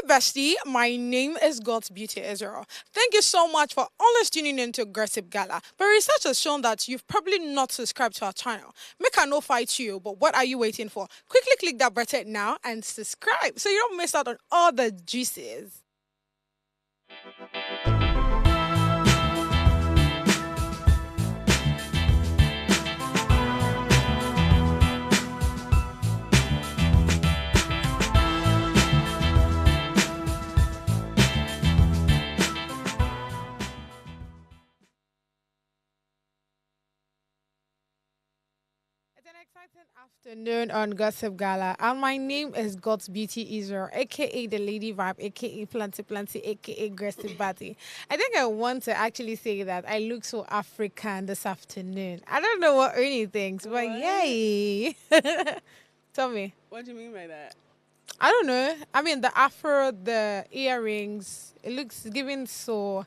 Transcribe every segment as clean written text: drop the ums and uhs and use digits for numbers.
Bestie, my name is God's Beauty Israel. Thank you so much for always tuning in to Aggressive Gala. But research has shown that you've probably not subscribed to our channel. Make a no fight you, but what are you waiting for? Quickly click that button now and subscribe so you don't miss out on all the juices. It's an exciting afternoon on Gossip Gala, and my name is God's Beauty Israel, aka the Lady Vibe, aka Planty Planty, aka Aggressive Batty. I think I want to actually say that I look so African this afternoon. I don't know what Ernie thinks, but What? yay! Tell me. What do you mean by that? I don't know. I mean, the afro, the earrings, it looks giving so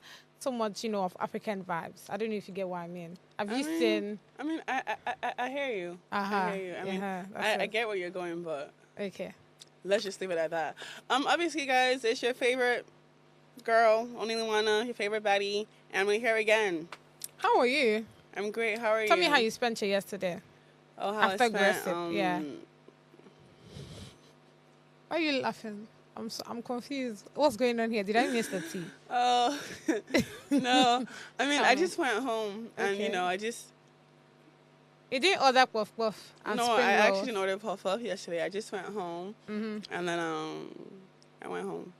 much, of African vibes. I don't know if you get what I mean. Have you seen? I hear you. Uh-huh. I hear you. I mean, I get where you're going, but Okay. let's just leave it at that. Obviously, guys, it's your favorite girl, only Luana, your favorite baddie, and we're here again. How are you? I'm great. How are you? Tell me how you spent your yesterday. Oh, how After I spent, Aggressive, yeah. Why are you laughing? I'm confused. What's going on here? Did I miss the tea? Oh, no. I mean, I me. just went home, and Okay. I just. You didn't order puff puff and No, spring I rolls? actually didn't order puff up yesterday. I just went home, and then I went home.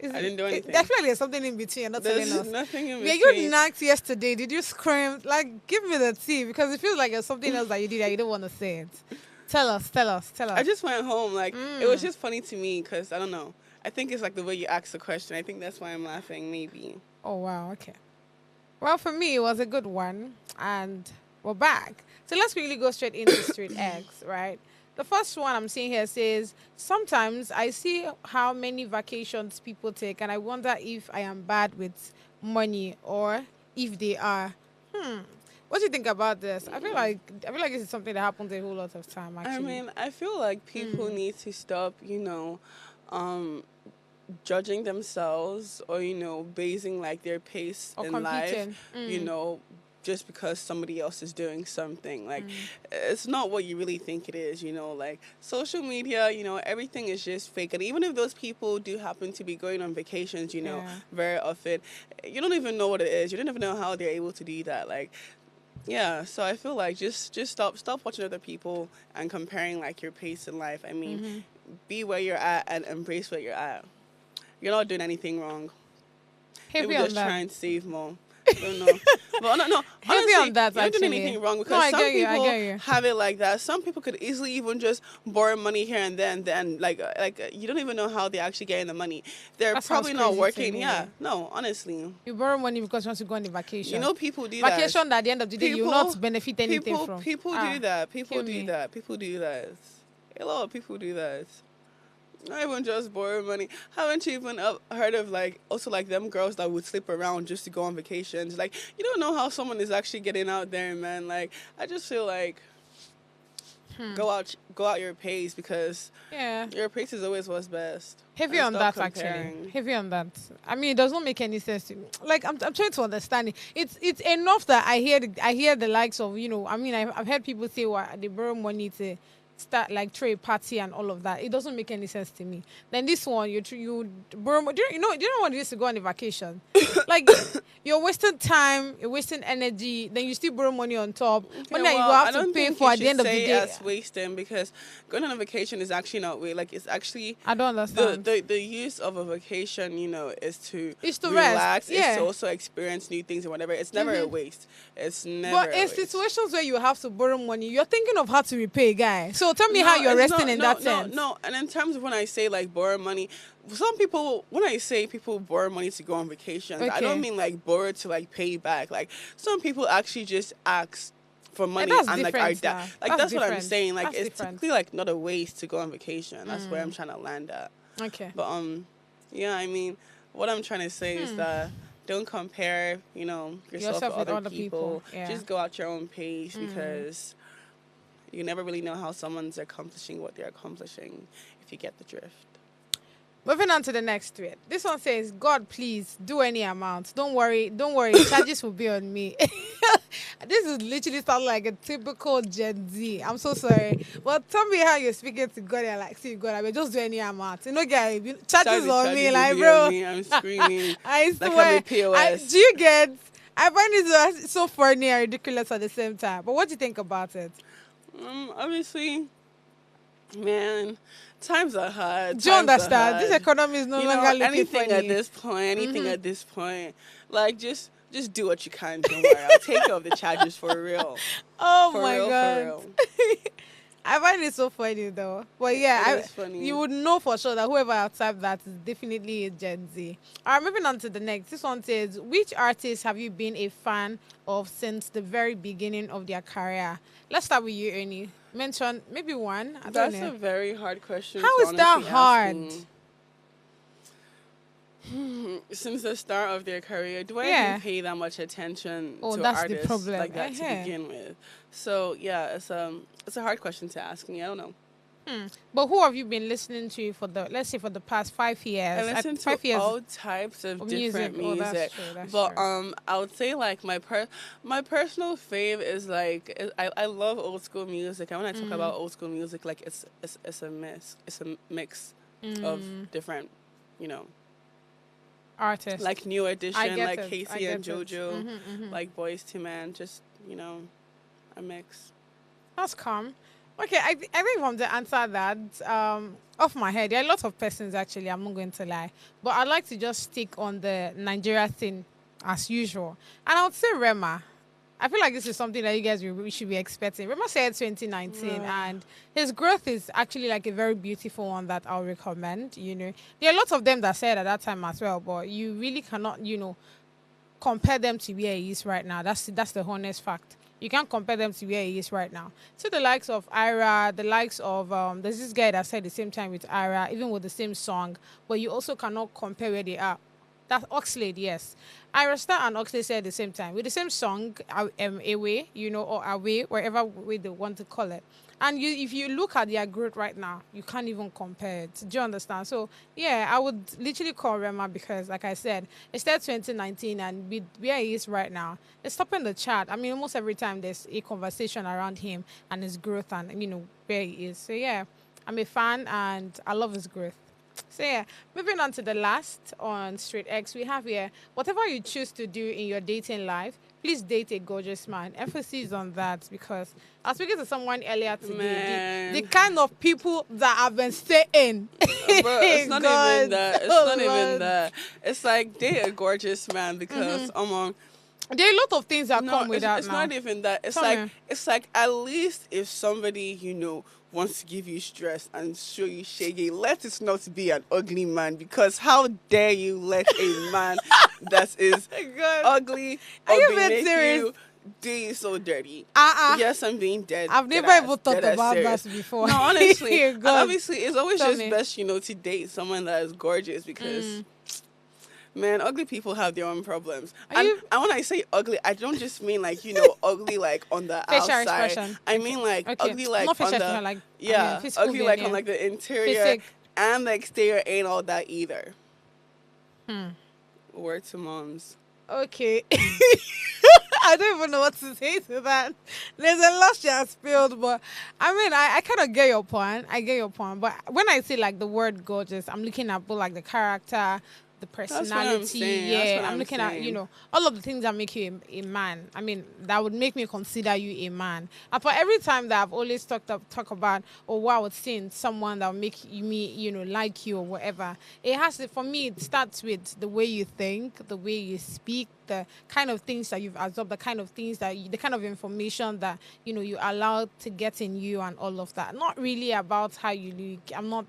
I didn't do anything. I feel like there's something in between. You're not telling There's us. nothing in Yeah, between. you knocked yesterday. Did you scream? Like, give me the tea because it feels like there's something else that you did that you don't want to say it. Tell us. I just went home. Like, it was just funny to me because, I don't know. I think it's like the way you ask the question. I think that's why I'm laughing, maybe. Oh, wow. Okay. Well, for me, it was a good one. And we're back. So let's really go straight into street eggs, right? The first one I'm seeing here says, sometimes I see how many vacations people take, and I wonder if I am bad with money or if they are. What do you think about this? I feel like this is something that happens a whole lot of time, actually. I mean, I feel like people need to stop, um, judging themselves or, basing like their pace Or in life, competing. just because somebody else is doing something. Like, it's not what you really think it is, like social media, everything is just fake. And even if those people do happen to be going on vacations, Yeah. very often, you don't even know what it is. You don't even know how they're able to do that. Like, yeah, so I feel like just stop watching other people and comparing like your pace in life. I mean, be where you're at and embrace where you're at. You're not doing anything wrong. Heavy Maybe on just that. try and save more. I don't know. But no, Heavy honestly, on that, you're not doing actually. anything wrong No, because I some get you, I people get you. have it like that. Some people could easily even just borrow money here and then you don't even know how they're actually getting the money. They're That sounds probably not crazy to working. me. Yeah, no, honestly. You borrow money because you want to go on a vacation. People do that. Vacation that at the end of the day you will not benefit anything from. People Ah, do that. People kill do me. that. People do that. A lot of people do that. Not even just borrow money. Haven't you even heard of also like them girls that would sleep around just to go on vacations? Like, you don't know how someone is actually getting out there, man. Like, I just feel like go out your pace because Yeah. your pace is always what's best. Heavy And on stop that, actually. comparing. Heavy on that. I mean, it does not make any sense to me. Like, I'm trying to understand it. It's enough that I hear the likes of, I mean, I've heard people say they borrow money to start like throw a party and all of that. It doesn't make any sense to me. Then this one, you borrow. Do you know what it is to go on a vacation? Like, you're wasting time, you're wasting energy. Then you still borrow money on top. Money that you well, go I have to don't pay think for you at the should end of the say day. as wasting because going on a vacation is actually not way. Like, it's actually I don't understand. the use of a vacation, is to It's to relax. rest, yeah. It's to also experience new things and whatever. It's never a waste. It's never. But a in waste. situations where you have to borrow money, you're thinking of how to repay, guy. So tell me No, how you're it's resting not- in no, that no, sense. No, and in terms of when I say like borrow money, some people when I say people borrow money to go on vacations, I Okay. don't mean like borrow to like pay back. Like some people actually just ask for money that's and like are different now. like That's that's what I'm different. saying. Like That's it's different. typically like not a waste to go on vacation. That's where I'm trying to land at. Okay. But yeah, I mean, what I'm trying to say is that don't compare, yourself Yourself to with other other people. people, yeah. Just go at your own pace because you never really know how someone's accomplishing what they're accomplishing if you get the drift. Moving on to the next tweet. This one says, God, please do any amount. Don't worry. Charges will be on me. This is literally sound like a typical Gen Z. I'm so sorry. Well, tell me how you're speaking to God and like, see, God, I will just do any amount. You know, guys, charges on me, Charges will like, be on bro. me. I'm screaming. I Like I'm swear. a POS. Do you get? I find it so funny and ridiculous at the same time. But what do you think about it? Obviously, man, times are hard. Do you Times are understand? This hard. economy is no You longer know, looking anything at funny. this point, anything at this point, like just do what you can. Don't worry, I'll take care of the charges for real, Oh for my real, god. for real. I find it so funny though. But yeah, It is funny. you would know for sure that whoever outside that is definitely a Gen Z. Alright, moving on to the next. This one says, which artists have you been a fan of since the very beginning of their career? Let's start with you, Ernie. Mention maybe one. I don't That's know. a very hard question. How to is that honestly ask hard? me. Since the start of their career, do I Yeah. even pay that much attention Oh, to that's the artists problem. like that to Uh-huh. begin with? So yeah, it's a hard question to ask me. I don't know. But who have you been listening to for the, let's say, for the past 5 years? I listen to 5 years all types of of different music. Oh, music, that's true. That's but true. I would say like my personal fave is like I love old school music, and when I talk about old school music, like it's a mix of different, you know, Artist. like New I Edition, get like it. I Casey and get it. JoJo, Mhm. like Boys to Men, just a mix. That's calm. Okay, I think from the answer that, off my head, there are lots of persons actually, I'm not going to lie. But I'd like to just stick on the Nigeria thing as usual. And I would say Rema. I feel like this is something that you guys we should be expecting. Rema said 2019, and his growth is actually like a very beautiful one that I'll recommend. You know, there are lots of them that said at that time as well, but you really cannot, compare them to where he is right now. That's the honest fact. You can't compare them to where he is right now. So the likes of Ira, the likes of there's this guy that said the same time with Ira, even with the same song, but you also cannot compare where they are. That's Oxlade, yes. Ira Star and Oxlade said at the same time with the same song, away, or away, wherever way they want to call it. And if you look at their growth right now, you can't even compare it. Do you understand? So yeah, I would literally call Rema because, like I said, it's that 2019, and with where he is right now, it's topping the chart. I mean, almost every time there's a conversation around him and his growth and where he is. So yeah, I'm a fan and I love his growth. So yeah, moving on to the last on Straight X, we have here, whatever you choose to do in your dating life, please date a gorgeous man. Emphasis on that because I was speaking to someone earlier today. Man. The kind of people that have been staying. Bro, it's not even that. It's Oh, not even Lord. that. It's like date a gorgeous man because There are a lot of things that no, come with that it's now. not even that. It's Tell like me. it's like at least if somebody wants to give you stress and show you shaggy, let it not be an ugly man because how dare you let a man that is God. ugly Are you ugly being make serious? you do you so dirty. Uh-uh. Yes, I'm being dead. I've never dead even ass- thought dead ass about serious. that before. No, honestly, and God. obviously, it's always Tell just me. best, to date someone that is gorgeous because, man, ugly people have their own problems. Are And, you- and when I say ugly, I don't just mean like ugly like on the Facial outside. expression. I mean like Okay. ugly like Not on facial the expression, like, yeah, physical ugly being, like yeah. on like the interior Physic. and the exterior ain't all that either. Word to moms. Okay. I don't even know what to say to that. There's a lot she has spilled, but I mean, I kind of get your point. I get your point. But when I say like the word gorgeous, I'm looking at both like the character, the what I'm personality. saying. That's Yeah, what I'm I'm looking saying. at, all of the things that make you a man. I mean, that would make me consider you a man. And for every time that I've always talk about, oh, wow, it's seeing someone that will make me, like you or whatever, it has to, for me, it starts with the way you think, the way you speak, the kind of things that you've absorbed, the kind of things the kind of information that, you allow to get in you and all of that. Not really about how you look.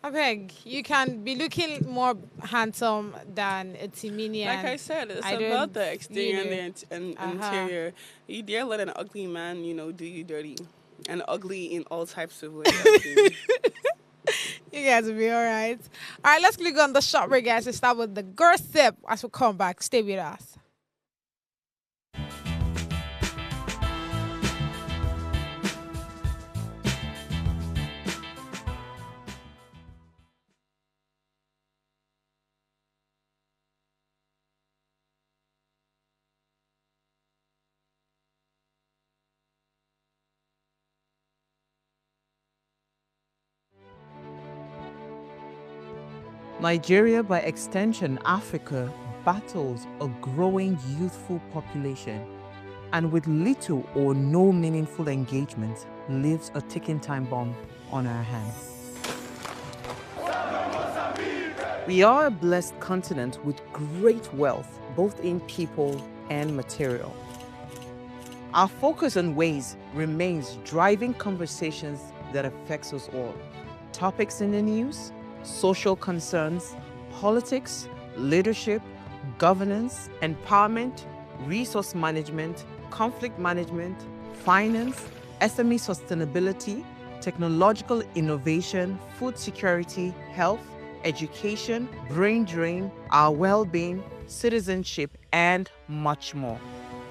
I beg, you can be looking more handsome than a Timinian. Like I said, it's I about don't, the exterior you know, and uh-huh. interior. You dare let an ugly man, do you dirty. And ugly in all types of ways. I think. You guys will be all right. All right, let's click on the short break, guys, to start with the gossip as we come back. Stay with us. Nigeria, by extension, Africa, battles a growing youthful population, and with little or no meaningful engagement, leaves a ticking time bomb on our hands. We are a blessed continent with great wealth, both in people and material. Our focus on ways remains driving conversations that affects us all. Topics in the news, social concerns, politics, leadership, governance, empowerment, resource management, conflict management, finance, SME sustainability, technological innovation, food security, health, education, brain drain, our well-being, citizenship, and much more.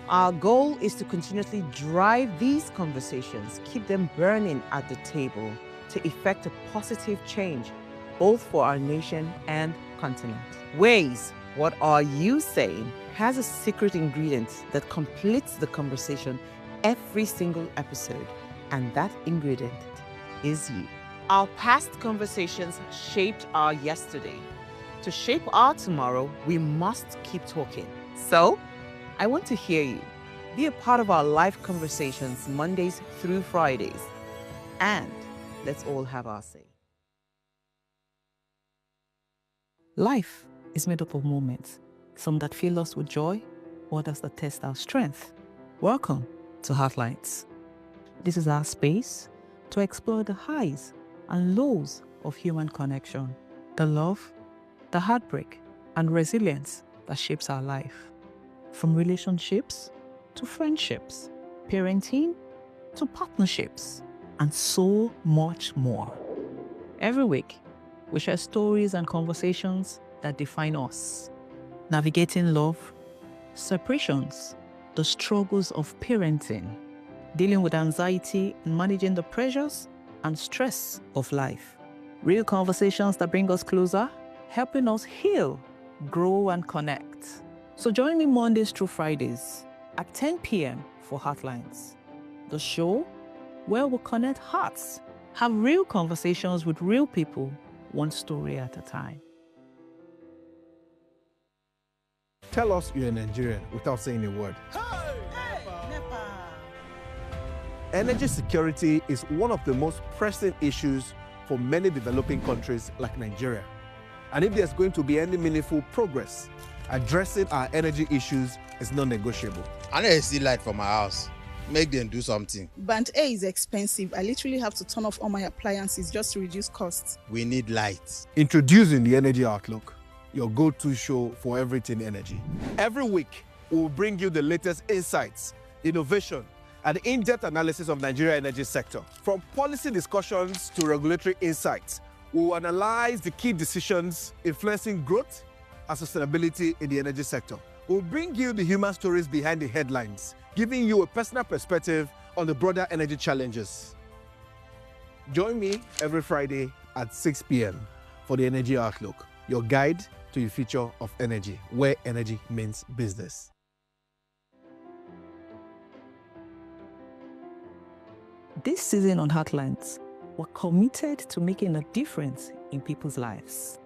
Our goal is to continuously drive these conversations, keep them burning at the table to effect a positive change, both for our nation and continent. Ways, what are you saying, has a secret ingredient that completes the conversation every single episode, and that ingredient is you. Our past conversations shaped our yesterday. To shape our tomorrow, we must keep talking. So, I want to hear you. Be a part of our live conversations Mondays through Fridays. And let's all have our say. Life is made up of moments, some that fill us with joy, others that test our strength. Welcome to Heartlines. This is our space to explore the highs and lows of human connection, the love, the heartbreak, and resilience that shapes our life. From relationships to friendships, parenting to partnerships, and so much more. Every week, we share stories and conversations that define us, navigating love, separations, the struggles of parenting, dealing with anxiety and managing the pressures and stress of life. Real conversations that bring us closer, helping us heal, grow, and connect. So join me Mondays through Fridays at 10 p.m. for Heartlines, the show where we connect hearts, have real conversations with real people, one story at a time. Tell us you're a Nigerian without saying a word. Energy security is one of the most pressing issues for many developing countries like Nigeria. And if there's going to be any meaningful progress, addressing our energy issues is non-negotiable. I need to see light from my house. Make them do something. Band A is expensive. I literally have to turn off all my appliances just to reduce costs. We need light. Introducing the Energy Outlook, your go-to show for everything energy. Every week, we'll bring you the latest insights, innovation, and in-depth analysis of Nigeria's energy sector. From policy discussions to regulatory insights, we will analyze the key decisions influencing growth and sustainability in the energy sector. We'll bring you the human stories behind the headlines, giving you a personal perspective on the broader energy challenges. Join me every Friday at 6 p.m. for the Energy Outlook, your guide to the future of energy, where energy means business. This season on Heartlines, we're committed to making a difference in people's lives.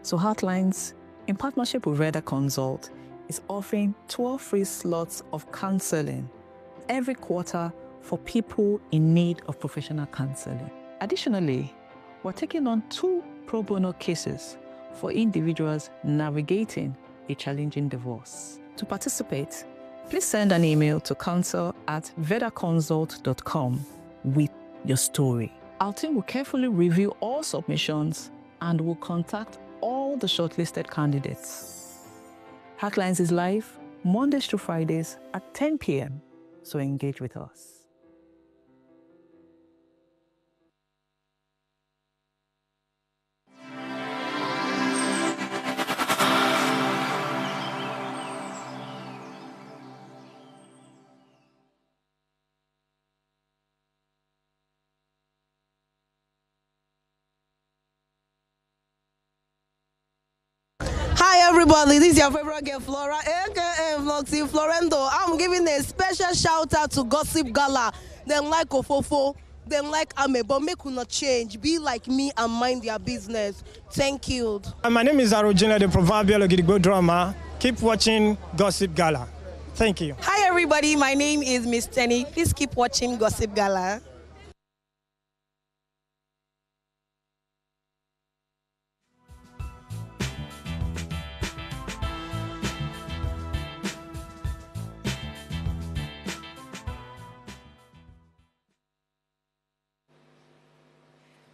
So Heartlines, in partnership with Reda Consult, is offering 12 free slots of counseling every quarter for people in need of professional counseling. Additionally, we're taking on 2 pro bono cases for individuals navigating a challenging divorce. To participate, please send an email to counsel@vedaconsult.com with your story. Our team will carefully review all submissions and will contact all the shortlisted candidates. Heartlines is live Mondays to Fridays at 10 p.m. So engage with us. Hi everybody, this is your favorite girl Flora, aka Vlogsy Florendo. I'm giving a special shout out to Gossip Gala. They like Ofofo. Them like Ame, but make una change. Be like me and mind their business. Thank you. My name is Arojina, the proverbial Ogidigbo drama. Keep watching Gossip Gala. Thank you. Hi everybody, my name is Miss Tenny. Please keep watching Gossip Gala.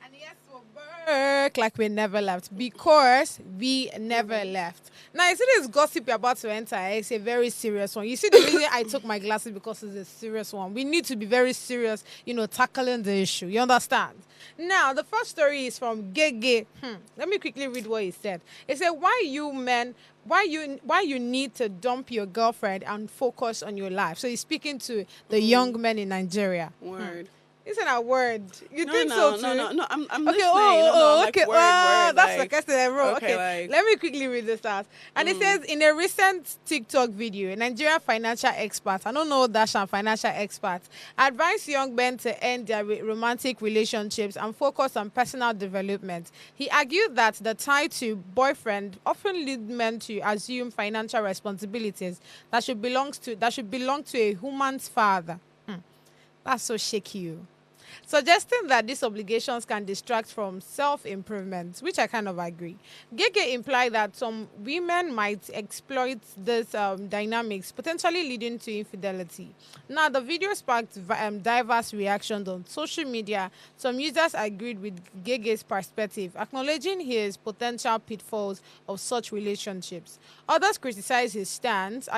And yes, we'll work like we never left because we never left. Now, you see this gossip you're about to enter, it's a very serious one. You see the reason I took my glasses because it's a serious one. We need to be very serious, tackling the issue. You understand? Now, the first story is from Gege. Let me quickly read what he said. He said, why you need to dump your girlfriend and focus on your life. So he's speaking to the young men in Nigeria. Word. Isn't a word? You No, think no, so no, too? no, no. I'm Okay, listening. okay. Word, word, That's like, the question I wrote. okay, Okay, like- let me quickly read this out. And it says, in a recent TikTok video, a Nigerian financial expert, I don't know dash and financial expert, advised young men to end their romantic relationships and focus on personal development. He argued that the tie to boyfriend often lead men to assume financial responsibilities that should belong to a woman's father. That's so shaky. Suggesting that these obligations can distract from self-improvement, which I kind of agree. Gege implied that some women might exploit this dynamics, potentially leading to infidelity. Now, the video sparked diverse reactions on social media. Some users agreed with Gege's perspective, acknowledging his potential pitfalls of such relationships. Others criticized his stance,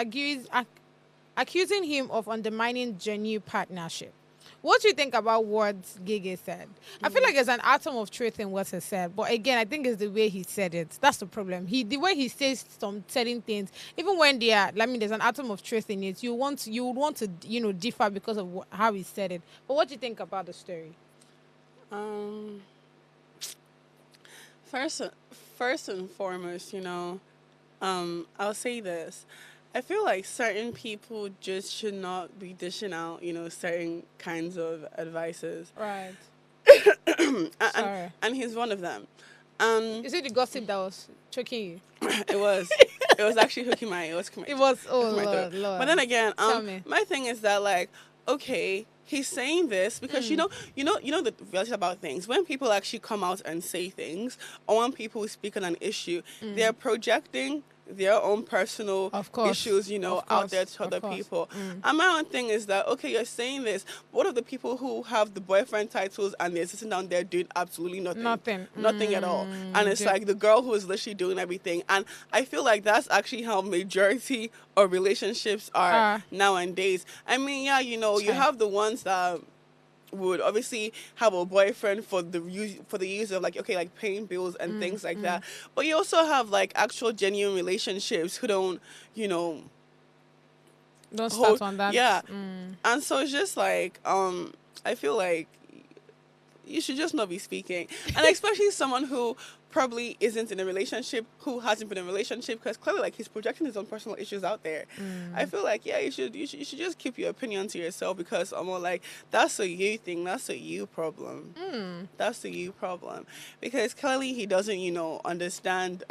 accusing him of undermining genuine partnership. What do you think about what Gege said? I feel like there's an atom of truth in what he said, but again, I think it's the way he said it. That's the problem. The way he says some certain things, even when there's an atom of truth in it, you would want to, differ because of how he said it. But what do you think about the story? First and foremost, I'll say this. I feel like certain people just should not be dishing out, certain kinds of advices. Right. And he's one of them. Is it the gossip that was choking you? It was actually hooking my. It was. It was. Oh hooking my Lord, throat. Lord. But then again, Tell me. my thing is that okay, he's saying this because you know the reality about things. When people actually come out and say things, or when people speak on an issue, they're projecting their own personal issues, out there to other people. And my own thing is that, okay, you're saying this, but what of the people who have the boyfriend titles and they're sitting down there doing absolutely nothing? Nothing at all. And it's like the girl who is literally doing everything. And I feel like that's actually how majority of relationships are nowadays. I mean, yeah, you have the ones that would obviously have a boyfriend for the use of like paying bills and things like that, but you also have actual genuine relationships who don't start on that. And so it's just I feel like you should just not be speaking, and especially someone who probably isn't in a relationship, who hasn't been in a relationship, because clearly he's projecting his own personal issues out there. I feel like you should just keep your opinion to yourself, because I'm more like, that's a you thing, that's a you problem. That's a you problem, because clearly he doesn't understand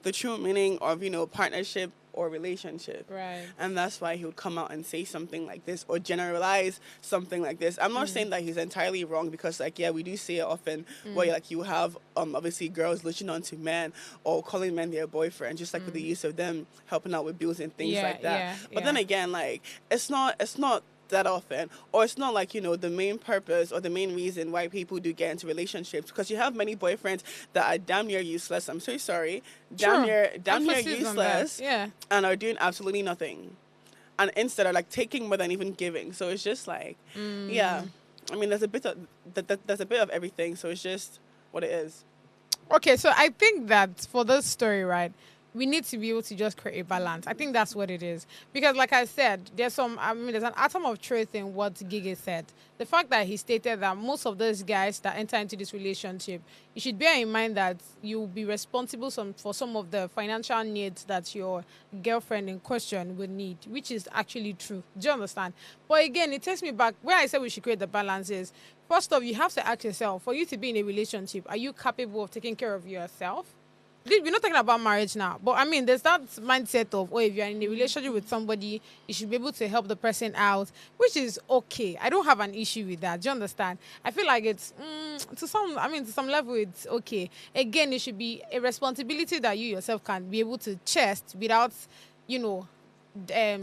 the true meaning of partnership or relationship. Right. And that's why he would come out and say something like this or generalize something like this. I'm not saying that he's entirely wrong, because we do see it often where you have obviously girls looking on to men or calling men their boyfriend, just with the use of them helping out with bills and things like that. But then again, it's not that often, or it's not the main purpose or the main reason why people do get into relationships, because you have many boyfriends that are damn near useless. I'm so sorry, damn near useless, and are doing absolutely nothing, and instead are taking more than even giving. So it's just I mean, there's a bit of everything, so it's just what it is. Okay, so I think that for this story, right, we need to be able to just create a balance. I think that's what it is. Because like I said, there's an atom of truth in what Gege said. The fact that he stated that most of those guys that enter into this relationship, you should bear in mind that you will be responsible for some of the financial needs that your girlfriend in question would need, which is actually true. Do you understand? But again, it takes me back where I said we should create the balance is, first off, you have to ask yourself, for you to be in a relationship, are you capable of taking care of yourself? We're not talking about marriage now, but I mean, there's that mindset of, oh, if you're in a relationship with somebody, you should be able to help the person out, which is okay. I don't have an issue with that. Do you understand? I feel like it's to some level, it's okay. Again, it should be a responsibility that you yourself can be able to chest without, you know,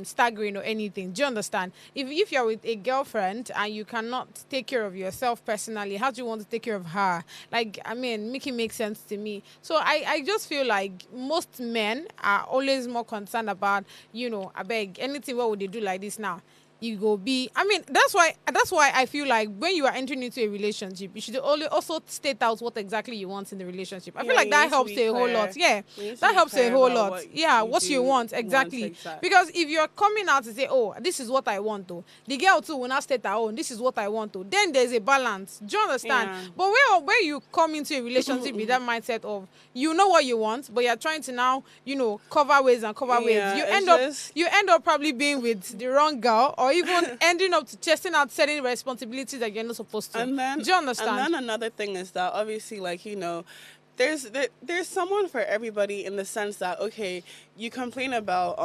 staggering or anything. Do you understand? If you're with a girlfriend and you cannot take care of yourself personally, how do you want to take care of her? Like, I mean, make it make sense to me. So I just feel like most men are always more concerned about, you know, I beg anything, what would they do like this now? You go be. I mean, that's why I feel like when you are entering into a relationship, you should also state out what exactly you want in the relationship. I feel like that helps a whole lot. Yeah, that helps a whole lot. Yeah, what you want exactly. Because if you're coming out to say, oh, this is what I want to, the girl too will not state her own, this is what I want to, then there's a balance. Do you understand? Yeah. But where you come into a relationship with that mindset of, you know what you want, but you're trying to now, you know, cover ways and cover ways, you end up probably being with the wrong girl, or even ending up to testing out certain responsibilities that you're not supposed to. And then, do you understand? And then another thing is that obviously, like, you know, there's someone for everybody, in the sense that, okay, you complain about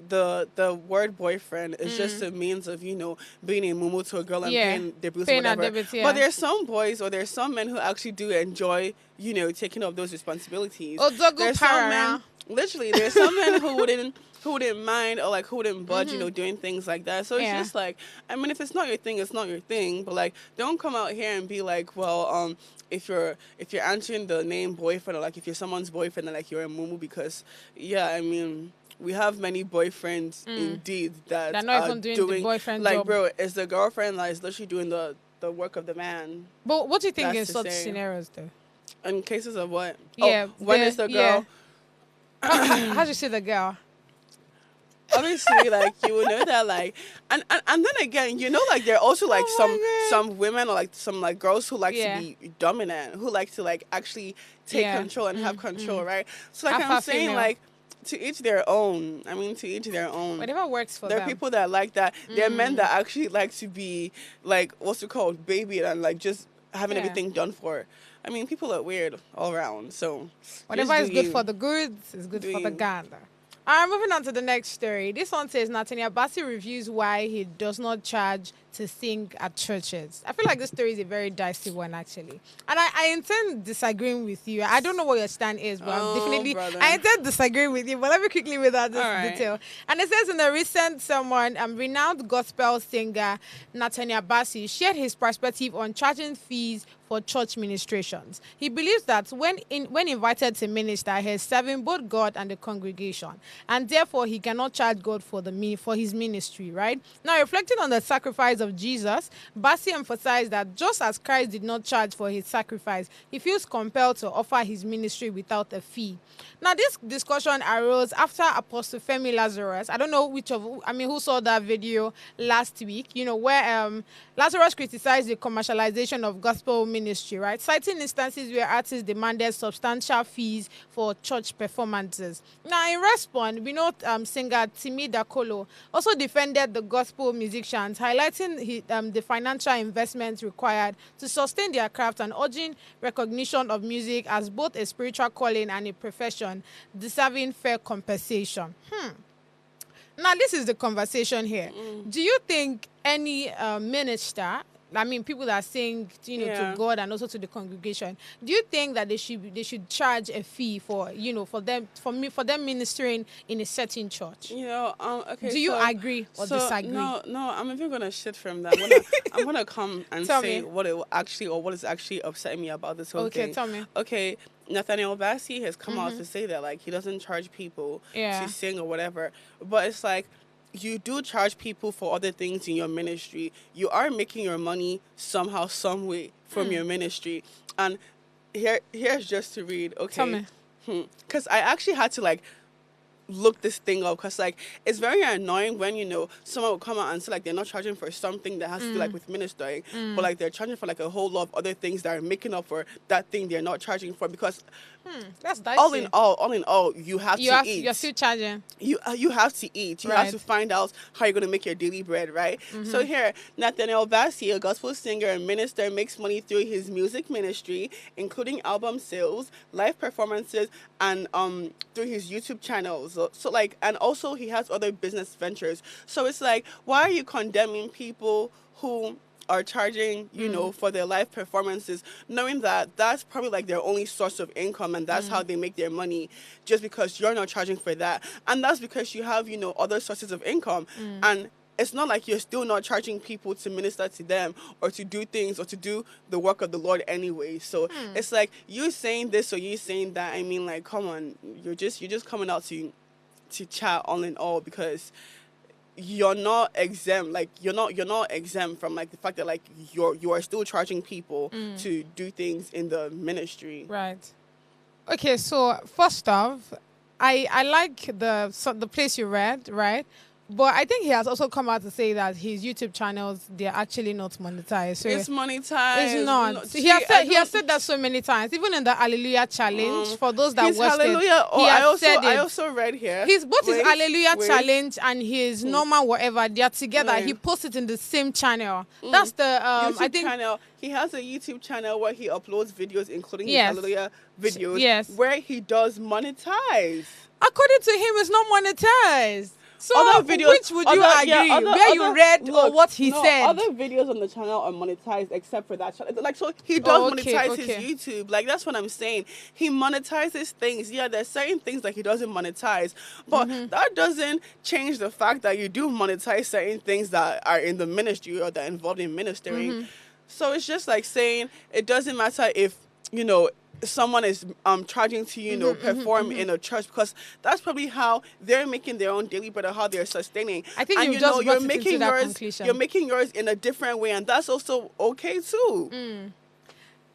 the word boyfriend is just a means of, you know, being a mumu to a girl and paying their bills or whatever. Debits, But there's some boys or there's some men who actually do enjoy, you know, taking up those responsibilities. There's some men, literally, there's some men who wouldn't mind, or like who wouldn't budge, you know, doing things like that. So it's just like, I mean, if it's not your thing, it's not your thing. But like, don't come out here and be like, well, if you're answering the name boyfriend, or like if you're someone's boyfriend, then like you're a mumu, because I mean, we have many boyfriends indeed that they're not even doing the boyfriend like, job. bro, it's the girlfriend that is literally doing the work of the man. But what do you think in such scenarios, though? In cases of what? Yeah, when is the girl? How do you say the girl? Obviously, like, you will know that, like, and then again, you know, like, there are also like some women, or like some like girls who like to be dominant, who like to like actually take control and have control, right? So like, I'm saying, like, to each their own. I mean, to each their own. Whatever works for them. There are people that like that. There are men that actually like to be like, what's it called, baby, and like just having everything done for. I mean, people are weird all around. So whatever is good for the goods is good for the gander. All right, moving on to the next story. This one says Nathaniel Bassey reviews why he does not charge to sing at churches. I feel like this story is a very dicey one, actually. And I intend disagreeing with you. I don't know what your stand is, but I intend disagreeing with you. But let me quickly read out this detail. And it says in a recent sermon, renowned gospel singer Nathaniel Bassey shared his perspective on charging fees for church ministrations. He believes that when invited to minister, he is serving both God and the congregation, and therefore he cannot charge God for his ministry, right? Now, reflecting on the sacrifice of Jesus, Bassey emphasized that just as Christ did not charge for his sacrifice, he feels compelled to offer his ministry without a fee. Now, this discussion arose after Apostle Femi Lazarus, I don't know who saw that video last week, you know, where Lazarus criticized the commercialization of gospel ministry, right? Citing instances where artists demanded substantial fees for church performances. Now, in response, we know singer Timi Dakolo also defended the gospel musicians, highlighting the financial investments required to sustain their craft and urging recognition of music as both a spiritual calling and a profession, deserving fair compensation. Now, this is the conversation here. Do you think any minister, I mean, people that sing, you know, to God and also to the congregation, do you think that they should charge a fee for, you know, for them ministering in a certain church? You know, okay. Do you agree or disagree? No, I'm even gonna shit from that. I'm gonna come and say what is actually upsetting me about this whole thing. Okay, tell me. Okay, Nathaniel Bassey has come out to say that, like, he doesn't charge people to sing or whatever, but it's like, you do charge people for other things in your ministry. You are making your money somehow, some way from your ministry. And here's just to read, okay? Tell me. Because I actually had to, like, look this thing up, because, like, it's very annoying when, you know, someone will come out and say, like, they're not charging for something that has to do, like, with ministering, but, like, they're charging for, like, a whole lot of other things that are making up for that thing they're not charging for. Because That's dicey. All in all, you have to eat. You're still charging. You have to eat. You have to find out how you're going to make your daily bread, right? So here, Nathaniel Bassey, a gospel singer and minister, makes money through his music ministry, including album sales, live performances, and through his YouTube channels. So like, and also he has other business ventures. So it's like, why are you condemning people who are charging, you know, for their live performances, knowing that that's probably like their only source of income and that's how they make their money, just because you're not charging for that? And that's because you have, you know, other sources of income. And it's not like you're still not charging people to minister to them or to do things or to do the work of the Lord anyway. So it's like, you saying this or you saying that. I mean, like, come on, you're just coming out to chat all in all, because you're not exempt. Like, you're not exempt from like the fact that like you are still charging people to do things in the ministry. Right. Okay, so first off, I like the place you read, right? But I think he has also come out to say that his YouTube channels, they're actually not monetized. So It's monetized. It's not. No, He has said that so many times. Even in the Hallelujah Challenge, for those that his watched Hallelujah. it, he has said I it. also read here. His Hallelujah wait. Challenge and his normal whatever, they're together. Wait. He posts it in the same channel. That's the YouTube I think channel. He has a YouTube channel where he uploads videos, including Yes. his Hallelujah videos, Yes. where he does monetize. according to him, it's not monetized. So Other videos, which would you agree? Where you read or what he said? Other videos on the channel are monetized except for that channel. Like, so he does monetize his YouTube. Like, that's what I'm saying. He monetizes things. Yeah, there's certain things that he doesn't monetize. But that doesn't change the fact that you do monetize certain things that are in the ministry or that are involved in ministering. So it's just like saying it doesn't matter if, you know, someone is charging to, you know, perform in a church, because that's probably how they're making their own daily bread or how they're sustaining. I think and you just you're brought it making into that yours. conclusion. You're making yours in a different way, and that's also okay too.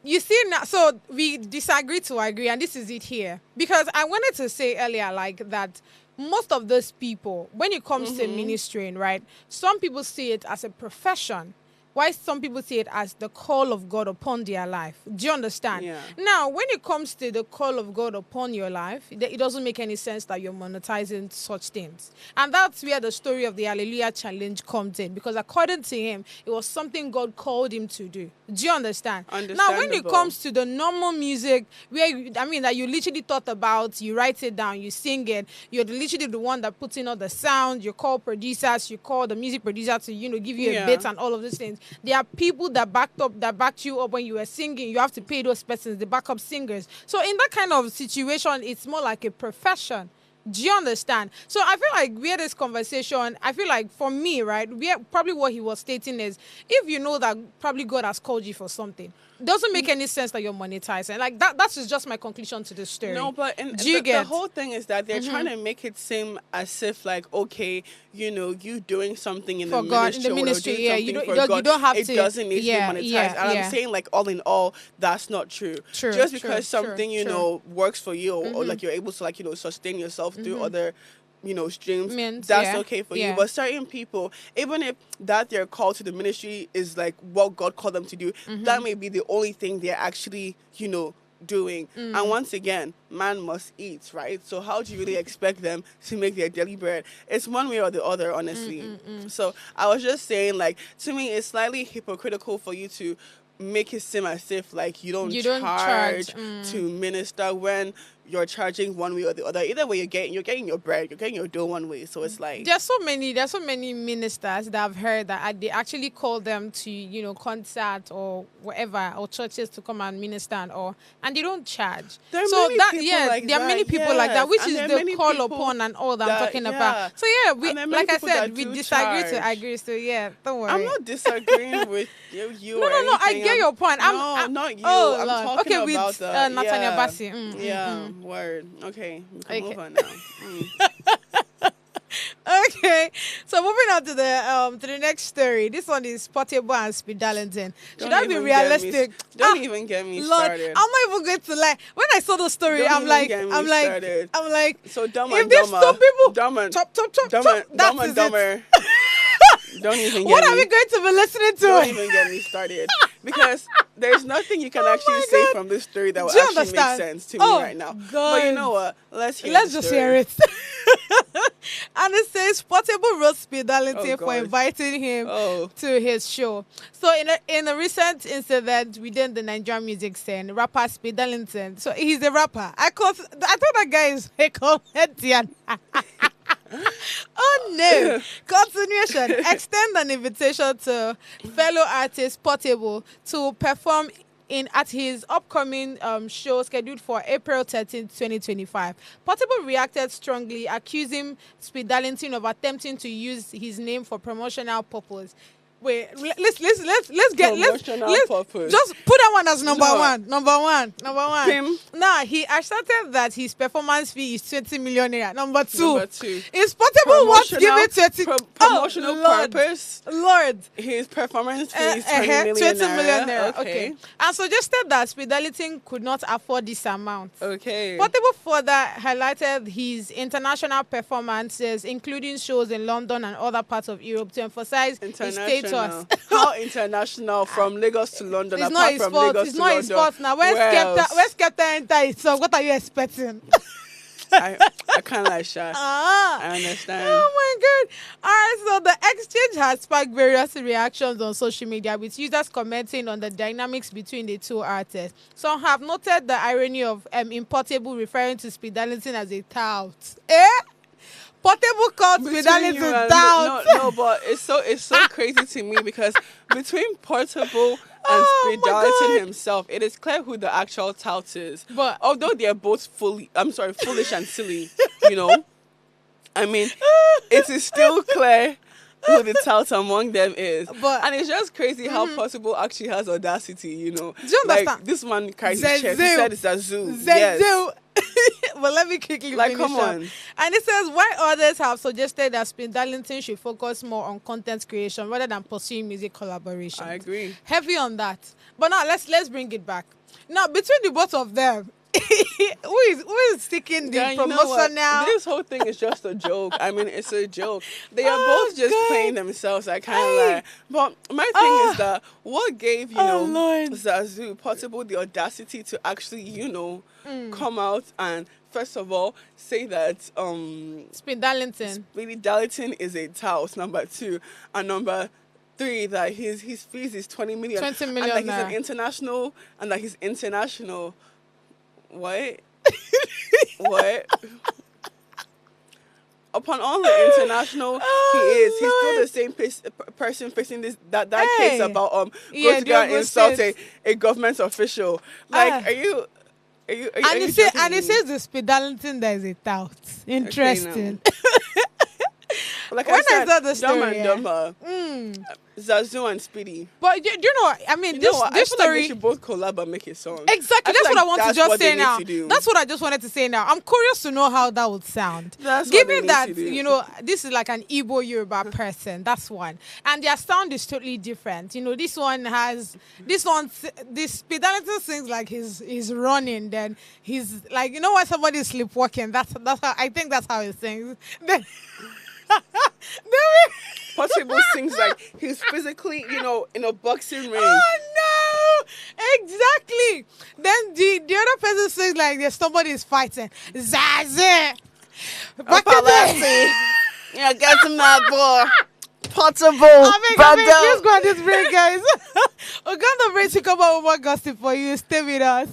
You see now, so we disagree to agree, and this is it here. Because I wanted to say earlier, like, that most of those people, when it comes to ministering, right, some people see it as a profession, while some people see it as the call of God upon their life. Do you understand? Yeah. Now, when it comes to the call of God upon your life, it doesn't make any sense that you're monetizing such things. And that's where the story of the Hallelujah Challenge comes in, because according to him, it was something God called him to do. Do you understand? Now, when it comes to the normal music, where that you literally thought about, you write it down, you sing it, you're literally the one that puts in all the sound, you call producers, you call the music producer to, you know, give you a bit and all of these things. There are people that backed you up when you were singing. You have to pay those persons, the backup singers. So in that kind of situation, it's more like a profession. Do you understand? So I feel like we had this conversation. I feel like for me, right, probably what he was stating is, if you know that probably God has called you for something, doesn't make any sense that you're monetizing. Like that's just my conclusion to this story. No, but the whole thing is that they're trying to make it seem as if, like, okay, you know, you doing something in for the God, ministry, in the ministry, or doing something for God, you don't have it to. doesn't need to be monetized. And I'm saying, like, all in all, that's not true. Just because something you know works for you, or like you're able to, like, you know, sustain yourself through other, you know, streams, that's okay for you. But certain people, even if that their call to the ministry is like what God called them to do, that may be the only thing they're actually, you know, doing. And once again, man must eat, right? So how do you really expect them to make their daily bread? It's one way or the other, honestly. So I was just saying, like, to me, it's slightly hypocritical for you to make it seem as if, like, you don't charge to minister when you're charging one way or the other. Either way, you're getting your bread, you're getting your dough one way. So it's like there's so many ministers that I've heard that they actually call them to, you know, concert or whatever, or churches to come and minister and they don't charge. There are so many that people like there are many people like that, which and is the call upon and all that I'm talking about. So we, like I said, we disagree to agree. So don't worry. I'm not disagreeing with you. No, I get your point. I'm not you. Oh, I'm Lord. talking Okay, about with Nathaniel Bassey. Word. Okay, we can move on now. Okay, so moving on to the next story. This one is Portable and Speed Darlington. Should I be realistic? Don't even get me started. I'm not even going to lie. When I saw the story, I'm like, so dumb if and there's dumber. some people, Dumb chop, dumb and dumber. Don't even get What me. are we going to be listening to? Don't even get me started. because there's nothing you can actually say from this story that will Do you actually understand? make sense to Oh, me right now. God. But you know what? Let's Let's just story. hear it. And it says Portable roast Speed Darlington Oh, for God. inviting him to his show. So in a recent incident within the Nigerian music scene, rapper Speed Darlington. So he's a rapper. I thought that guy is a comedian. Oh no! Continuation. Extend an invitation to fellow artist Portable to perform at his upcoming show scheduled for April 13, 2025. Portable reacted strongly, accusing Speed Darlington of attempting to use his name for promotional purpose. Wait, let's purpose. just put that one as number No. one. Number one. Pim. Now he asserted that his performance fee is 20 million naira. Number two. Number two. Is Portable wants to give it 20 promotional Lord. purpose. Lord. His performance fee is 20 million 20 naira. million naira. Okay. And suggested that Speed Darlington could not afford this amount. Okay. Portable further highlighted his international performances, including shows in London and other parts of Europe, to emphasize his status. How international from Lagos to London? It's apart not his from fault. Lagos It's to not his London. fault now. Where's Skepta enter it? So what are you expecting? I can't like shy. I understand. Oh my god. Alright, so the exchange has sparked various reactions on social media, with users commenting on the dynamics between the two artists. Some have noted the irony of Portable referring to Speed Darlington as a tout. Portable called Speed Darlington tout. No, but it's so crazy to me because between Portable and Speed Darlington himself, it is clear who the actual tout is. But although they're both foolish and silly, you know, I mean, it is still clear who the tout among them is. And it's just crazy how Portable actually has audacity, you know. Do you understand? Like, this man carries his chest. He said it's a zoo. Yes. But let me quickly like, finish come on. up. And it says, while others have suggested that Speed Darlington should focus more on content creation rather than pursuing music collaboration. I agree. Heavy on that. But now let's bring it back. Now, between the both of them, who is sticking the promotion now? This whole thing is just a joke. I mean, it's a joke. They are both just playing themselves. I can't lie. But my thing is that what gave, Zazu Portable the audacity to actually, come out and first of all say that Speed Darlington is a tout, number two, and number three, that his fees is 20 million. 20 million. And that he's international. What? What? Upon all the international he is, he's still the same person facing that case about going to go and insult a government official. Like, are you and it says the Speed Darlington there is a tout. Interesting. Like when I said, saw the story, Dumb and Dumber, Zazu and Speedy. But do you know what? I mean, this I feel story. Like they should both collab and make a song. Exactly. That's what I want to just say now. That's what I just wanted to say now. I'm curious to know how that would sound. Given that, this is like an Igbo Yoruba person. That's one. And their sound is totally different. This Speed Darlington sings like he's running. Then he's like, when somebody's sleepwalking. That's how I think that's how he sings. Then Portable sings like he's physically, in a boxing ring. Oh no! Exactly. Then the other person sings like there's somebody is fighting. Zazie. Yeah, get him that boy. Portable. Let's go on this break, guys. We're gonna break to come up with more gossip for you. Stay with us.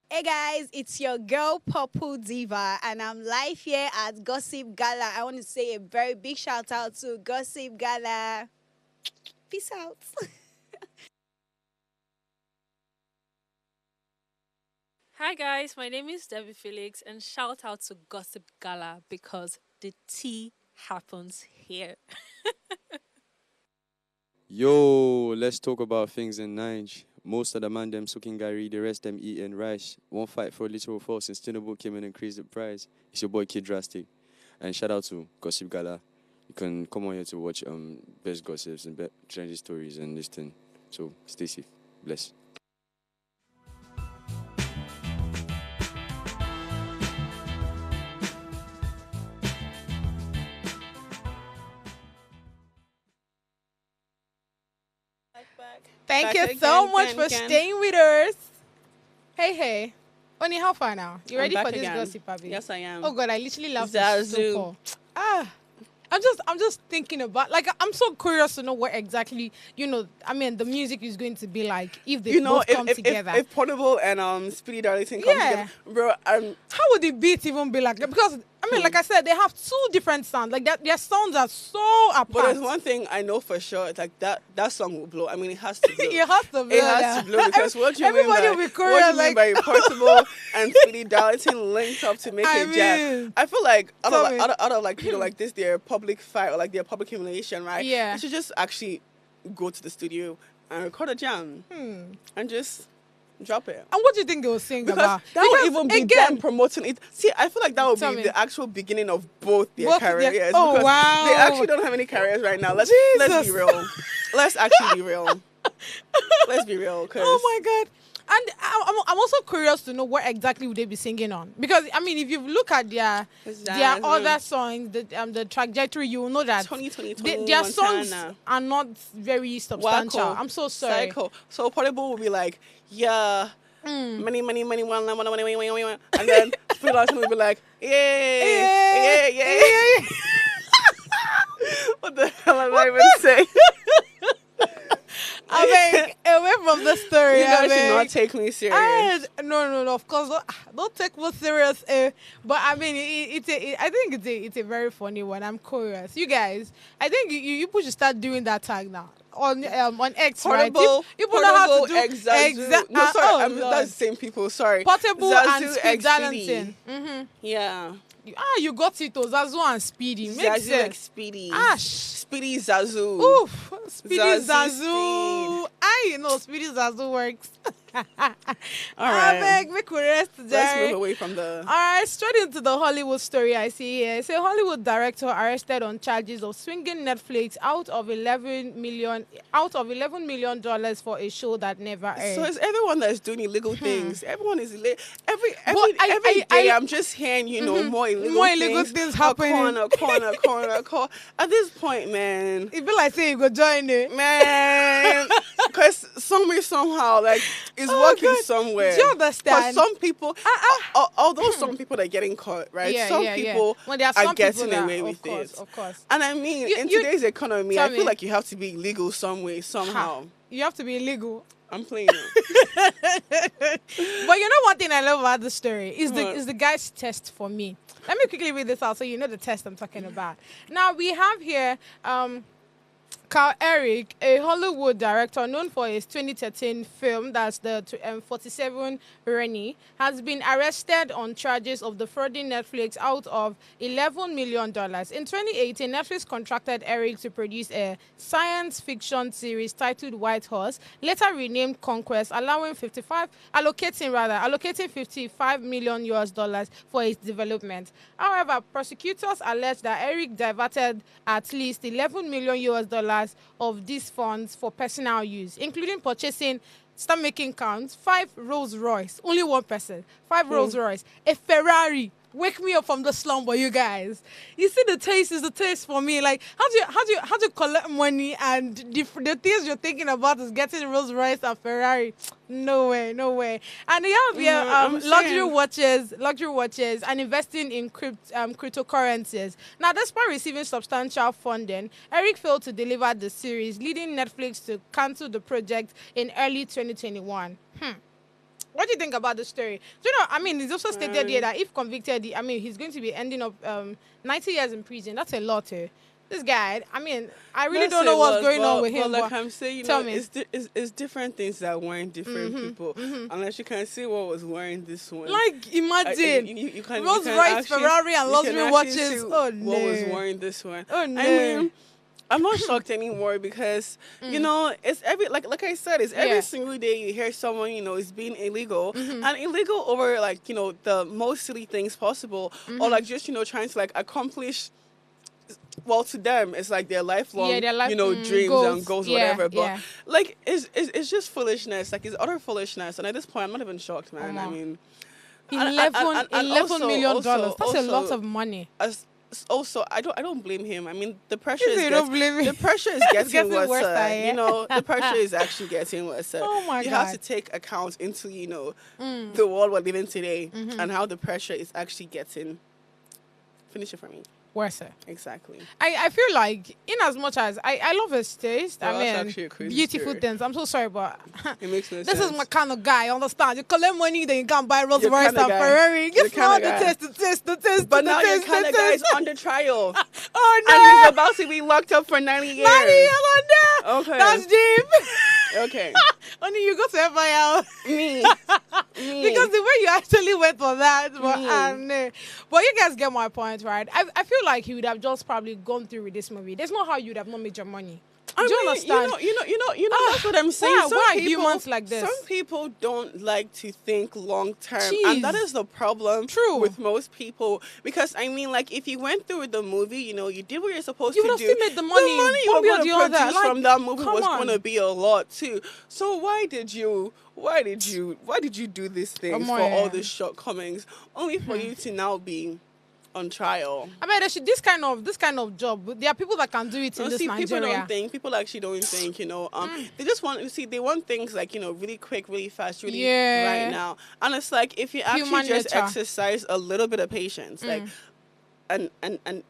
Hey guys, it's your girl Purple Diva, and I'm live here at Gossip Gala. I want to say a very big shout out to Gossip Gala. Peace out. Hi guys, my name is Debbie Felix, and shout out to Gossip Gala because the tea happens here. Yo, let's talk about things in Nige. Most of the man them sucking Gary, the rest them eating rice. One fight for a little for since Tinubu came and increased the price. It's your boy Kid Drastic. And shout out to Gossip Gala. You can come on here to watch best gossips and trendy stories and this thing. So stay safe. Bless. Thank Back you so again, much again, for again. staying with us. Hey. Oni, how far now? You I'm ready back for this again. gossip, Abby? Yes, I am. Oh God, I literally love Zazu. this so I'm just thinking about, like, I'm so curious to know what exactly, the music is going to be like if they both come together. If Portable and Speedy Darlington come together, bro, how would the beat even be like? Because like I said, they have two different sounds. Like that, their sounds are so apart. But there's one thing I know for sure. It's like that song will blow. I mean, it has to blow. It has to blow. It has to blow because what you mean by Portable and Speedy Darlington linked up to make a jam? I feel like out of like like this their public fight or like their public humiliation, right? Yeah. You should just actually go to the studio and record a jam and just drop it. And what do you think they will sing about? That would even be them promoting it. See, I feel like that would be the actual beginning of both their careers. Oh, wow. They actually don't have any careers right now. Let's be real. Let's actually be real. Let's be real. Oh my God. And I'm also curious to know what exactly would they be singing on, because if you look at their other songs, the trajectory, you will know that 2020 their songs are not very substantial. Wacko. I'm so sorry. Psycho. So Portable will be like, money, money, money, one, and then Freelancer will be like, yeah. What the hell am I even saying? Away from the story. You guys should not take me serious. No, of course don't take me serious. But I think it's a very funny one. I'm curious. You guys, I think you should start doing that tag now on X. Portable, right? You know how to do exact. No, sorry, that's the same people. Sorry, Portable Zazu and Speed Darlington. Yeah. You got it. Zazu and Speedy. Makes Zazu sense. Speedy. Speedy Zazu. Oof. Speedy Zazu. Speedy Zazu works. All right. Make we rest, Let's move away from the... All right, straight into the Hollywood story I see here. It's a Hollywood director arrested on charges of swinging Netflix out of $11 million for a show that never aired. So it's everyone that's doing illegal things. Everyone is illegal. Every day I'm just hearing, more illegal things happening. Corner. At this point, man. It be like saying you go join it. Man. Because somehow, like, it's working somewhere. Do you understand? For some people, although some people are getting caught, right? Some people are getting away with it. Of course. And I mean, in today's economy, I feel like you have to be legal some way, somehow. You have to be illegal. I'm playing it. But one thing I love about the story is the guy's test for me. Let me quickly read this out so you know the test I'm talking about. Now, we have here... Carl Eric, a Hollywood director known for his 2013 film, that's the 47 Rennie, has been arrested on charges of defrauding Netflix out of $11 million. In 2018, Netflix contracted Eric to produce a science fiction series titled White Horse, later renamed Conquest, allocating $55 million US for its development. However, prosecutors allege that Eric diverted at least $11 million US of these funds for personal use, including purchasing, start making counts, 5 Rolls Royce, only one person, 5 Rolls Royce, a Ferrari. Wake me up from the slumber, you guys. You see, the taste is the taste for me. Like, how do you collect money and the things you're thinking about is getting Rolls Royce and Ferrari? No way. And they have here luxury watches, and investing in cryptocurrencies. Now, despite receiving substantial funding, Eric failed to deliver the series, leading Netflix to cancel the project in early 2021. What do you think about the story? Do you know, it's also stated here that if convicted, he's going to be ending up 90 years in prison. That's a lot, eh? This guy, I really don't know what's going on with him. Like I'm saying, it's different things that warrant different people. Unless you can see what was wearing this one. Like, imagine Rolls Royce, Ferrari, and luxury watches. Oh, no. What was wearing this one? Oh, no. I'm not shocked anymore because, it's like I said, it's every single day you hear someone, is being illegal and illegal over the most silly things possible or just, trying to accomplish, well, to them, it's like their lifelong, dreams and goals, whatever. But it's just foolishness. Like, it's utter foolishness. And at this point, I'm not even shocked, man. $11 million. That's a lot of money. also I don't blame him. I mean, the pressure You is don't blame me. the pressure is It's getting getting worse. worse, You know, the pressure is actually getting worse. Oh my you God. have to take account into the world we're living today Mhm. and how the pressure is actually getting. Finish it for me. Worse. Exactly. I feel like, in as much as I love his taste, Well, I that's mean, actually a crazy beautiful story. things. I'm so sorry, but It makes no this sense. is my kind of guy. Understand? You collect money, then you can buy Rolls You're Royce kinda and guy. Ferrari. You're It's not kinda the guy. test, the test, the test. But the now test, your the kind of test. guy is under trial. Oh no! And he's about to be locked up for 90 years. 90 years on there. Okay. That's deep. Okay. Only you go to FIL. Me. Because the way you actually went for that, but, Me. but you guys get my point, right? I feel like you would have just probably gone through with this movie. There's not how you would have not made your money. Do you understand? That's what I'm saying. Why are people, humans like this? Some people don't like to think long term, Jeez. and that is the problem True. with most people. Because I mean, like, if you went through the movie, you did what you're supposed You to would do. have still made the money. The money you one were way or going the to other. produce Like, from that movie come was on. going to be a lot too. So why did you do these things for all these shortcomings, only for you to now be on trial? I mean, this kind of job. There are people that can do it in this Nigeria. People actually don't think, they just want to see, they want things like, really quick, really fast, really right now. And it's like, if you actually Human just nature. exercise a little bit of patience, like an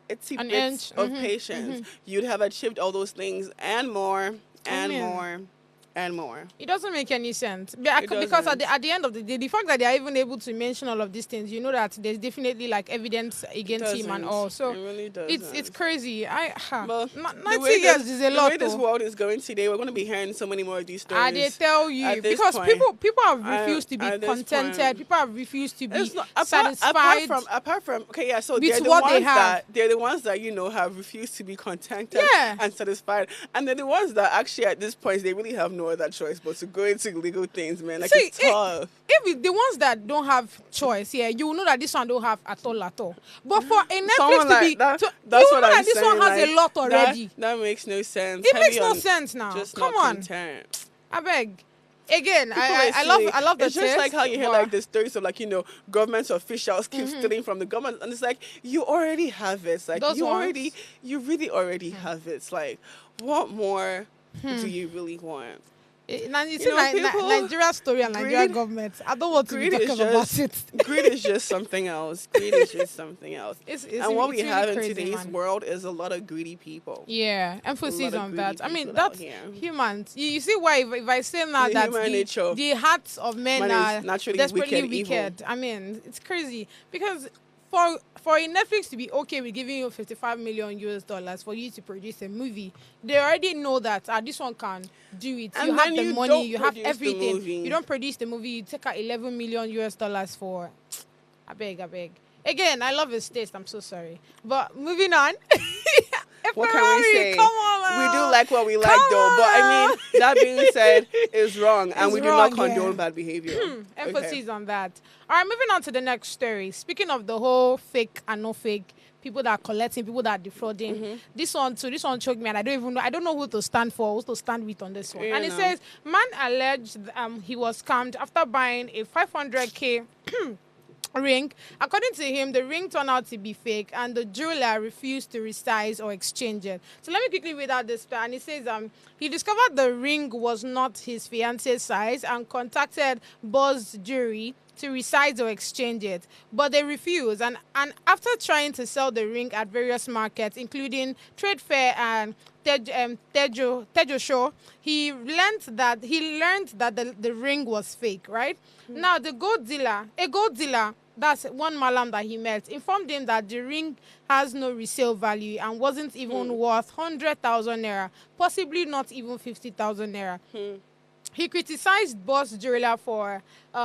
itsy An bits inch. of patience, you'd have achieved all those things and more and Amen. more and more. It doesn't make any sense. It Because at doesn't. the end of the day, the fact that they are even able to mention all of these things, you know that there's definitely like evidence against him and Doesn't. all. So It really it's doesn't. crazy. Well, 90 years is a lot. The way this though. world is going today, we're going to be hearing so many more of these stories. They tell you at this because point. people have refused to be At this contented. point. People have refused to be It's not, satisfied. apart from okay, yeah. So with they're the what ones they have. that they're the ones that have refused to be contented Yeah. and satisfied, and they're the ones that actually at this point they really have no other choice but to go into legal things, man. Like, See, it's tough. If the ones that don't have choice, you will know that this one don't have at all. But for a Netflix Someone to like be, that, to, that's you will what know I'm that this saying. one has a like, lot already. That makes no sense. It makes Heavy no on sense now. Just Come not on. content. I beg. Again, People I are love silly. the It's just like how you hear but- like the stories of like government officials keep stealing from the government, and it's like you already have it. It's like Those you ones? really already have it. It's like, what more do you really want? You see, Nigeria story and Nigeria government. I don't want to be talking about it. Greed is just something else. Greed is just something else. And what we really have in crazy, today's man. world is a lot of greedy people. Yeah, A emphasis lot of on greedy that. I mean, people out that's here. humans. You see why if I say now The that human nature. the hearts of men Man are is naturally desperately wicked, evil. wicked. I mean, it's crazy because for a Netflix to be okay with giving you $55 million for you to produce a movie, they already know that this one can do it. And you have then the you money, don't you have produce the everything. movie. You don't produce the movie. You take out $11 million for. I beg. Again, I love his taste. I'm so sorry, but moving on. What can we say? Come on, we do like what we like, though. But I mean, that being said, is wrong, and It's we do wrong, not condone yeah. bad behavior. Emphasis on that. All right, moving on to the next story. Speaking of the whole fake and no fake, people that are collecting, people that are defrauding. This one choked me, and I don't know who to stand for, who to stand with on this one. Yeah, And it no. says, man alleged he was scammed after buying a 500K ring. According to him, the ring turned out to be fake, and the jeweler refused to resize or exchange it. So let me quickly read out this part. And it says, he discovered the ring was not his fiance's size and contacted Buzz Jewelry to resize or exchange it, but they refused. And after trying to sell the ring at various markets, including Trade Fair and Tejo Show, he learned that the ring was fake. Right now, a gold dealer. That's one malam that he met, informed him that the ring has no resale value and wasn't even worth 100,000 naira, possibly not even 50,000 naira. He criticized Boss Jeweler for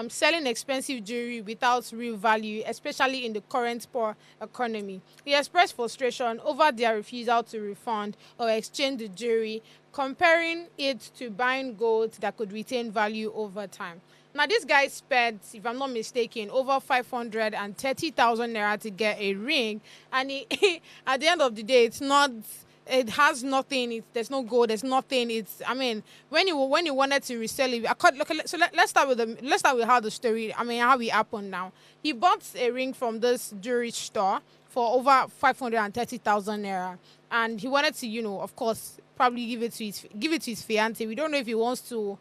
selling expensive jewelry without real value, especially in the current poor economy. He expressed frustration over their refusal to refund or exchange the jewelry, comparing it to buying gold that could retain value over time. Now, this guy spent, if I'm not mistaken, over 530,000 naira to get a ring, and he, at the end of the day, it has nothing. There's no gold. There's nothing. When you wanted to resell it, let's start with how the story. How it happened. Now, he bought a ring from this jewelry store for over 530,000 naira, and he wanted to, of course, probably give it to his fiance. We don't know if he wants to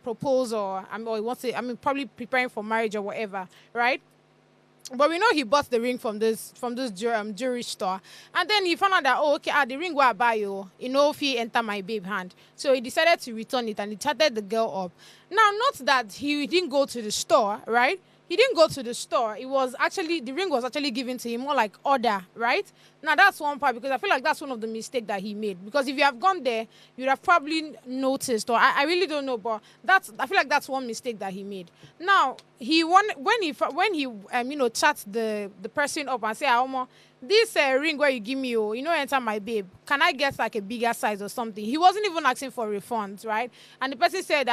propose or he wants to. Probably preparing for marriage or whatever, right? But we know he bought the ring from this jewelry store, and then he found out that the ring where I buy if he enter my babe hand, so he decided to return it and he chatted the girl up. Now, not that he didn't go to the store, right? He didn't go to the store. The ring was actually given to him more like order, right? Now that's one part, because I feel like that's one of the mistakes that he made. Because if you have gone there, you'd have probably noticed, or I really don't know, but I feel like that's one mistake that he made. Now when he chats the person up and say, this ring where you give me, enter my babe, can I get like a bigger size or something? He wasn't even asking for refunds, right? And the person said,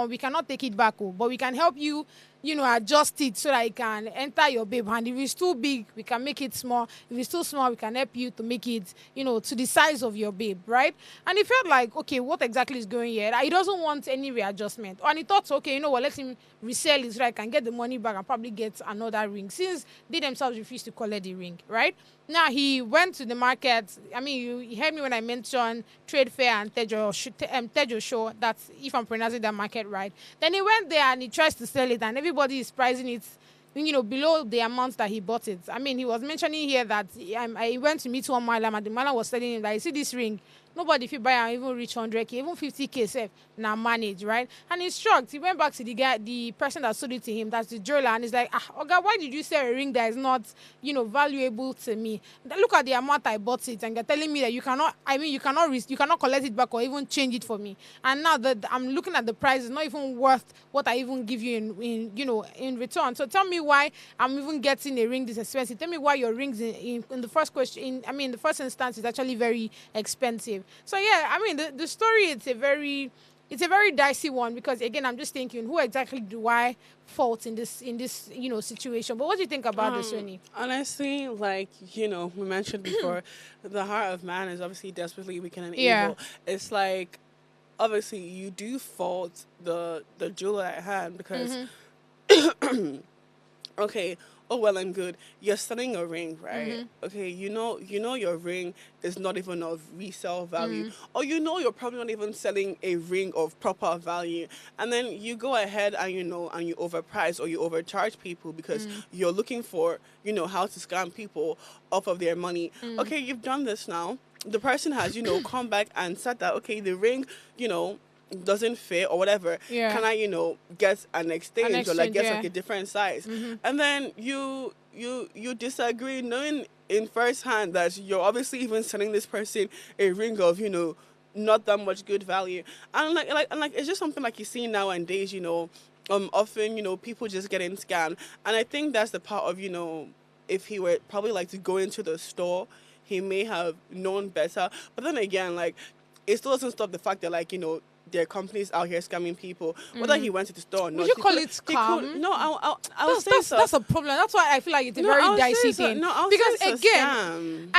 we cannot take it back, but we can help you, adjust it so that it can enter your babe hand. If it's too big, we can make it small. If it's too small, we can help you to make it, to the size of your babe, right? And he felt like, okay, what exactly is going here? He doesn't want any readjustment. And he thought, okay, let him resell it so I can get the money back and probably get another ring, since they themselves refused to collect the ring, right? Now, he went to the market. You heard me when I mentioned Trade Fair and Tejo Show. That's, if I'm pronouncing that market right. Then he went there and he tries to sell it, and everybody is pricing it, below the amount that he bought it. He was mentioning here that I went to meet one malam, and the malam was telling him that, you see this ring, nobody, if you buy and even reach 100K, even 50K safe, now manage, right? And he's shocked. He went back to the person that sold it to him, that's the jeweler, and he's like, Oga, why did you sell a ring that is not, valuable to me? Look at the amount I bought it, and you're telling me that you cannot collect it back or even change it for me. And now that I'm looking at the price, it's not even worth what I even give you in return. So tell me why I'm even getting a ring this expensive. Tell me why your rings in the first question, in the first instance, is actually very expensive. So yeah, the story, it's a very dicey one, because again, I'm just thinking, who exactly do I fault in this situation? But what do you think about this, Winnie? Honestly, like we mentioned before, the heart of man is obviously desperately wicked and evil. It's like, obviously you do fault the jeweler at hand, because okay, well and good, you're selling a ring, right? Okay, you know your ring is not even of resale value, or you're probably not even selling a ring of proper value, and then you go ahead and you overprice or you overcharge people because you're looking for how to scam people off of their money. Okay, you've done this now. The person has come back and said that, okay, the ring doesn't fit or whatever, can I get an exchange or like get like a different size? And then you disagree, knowing in first hand that you're obviously even selling this person a ring of not that much good value. And like it's just something like you see nowadays, often people just getting scammed. And I think that's the part of if he were probably like to go into the store, he may have known better. But then again, like, it still doesn't stop the fact that there are companies out here scamming people. Whether he went to the store or not. Would you call it scam? No, I'll say so. That's a problem. That's why I feel like it's a very dicey thing. Because again,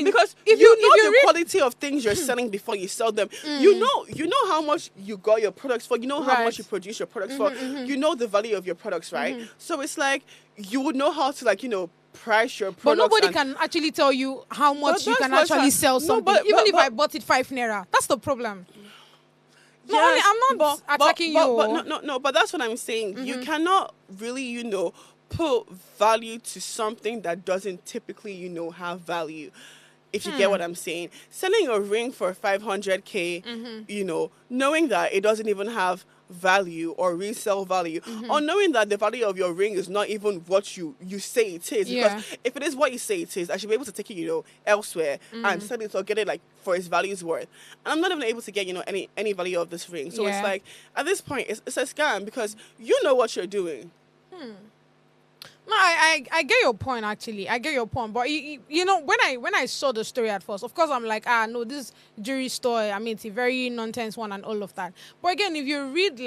because if you know the quality of things you're selling before you sell them, you know how much you got your products for. You know how much you produce your products for. You know the value of your products, right? So it's like you would know how to price your products. But nobody can actually tell you how much you can actually sell something. Even if I bought it 5 naira, that's the problem. Yes, I'm not attacking you. But that's what I'm saying. You cannot really, put value to something that doesn't typically, have value. If you get what I'm saying. Selling a ring for 500K, knowing that it doesn't even have value or resale value, or knowing that the value of your ring is not even what you say it is, because if it is what you say it is, I should be able to take it elsewhere and sell it or get it for its value's worth, and I'm not even able to get any value of this ring. So it's like, at this point, it's a scam, because you know what you're doing. No, I get your point, actually. I get your point. But, when I saw the story at first, of course, I'm like, no, this jewelry store, it's a very nonsense one and all of that. But again, if you read,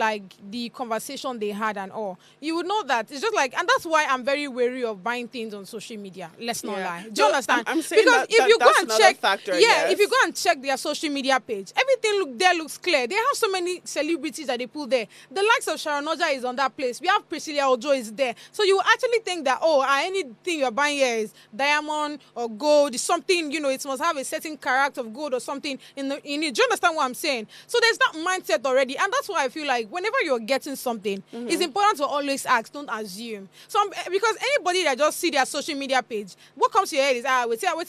the conversation they had and all, you would know that it's just and that's why I'm very wary of buying things on social media. Let's not lie. Do you understand? I'm saying because if you go and check, factor, if you go and check their social media page, everything looks clear. They have so many celebrities that they put there. The likes of Sharon Oja is on that place. We have Priscilla Ojo is there. So you actually think that, oh, anything you're buying here is diamond or gold, something, it must have a certain character of gold or something in it. Do you understand what I'm saying? So there's that mindset already. And that's why I feel like whenever you're getting something, it's important to always ask, don't assume. Because anybody that just see their social media page, what comes to your head is,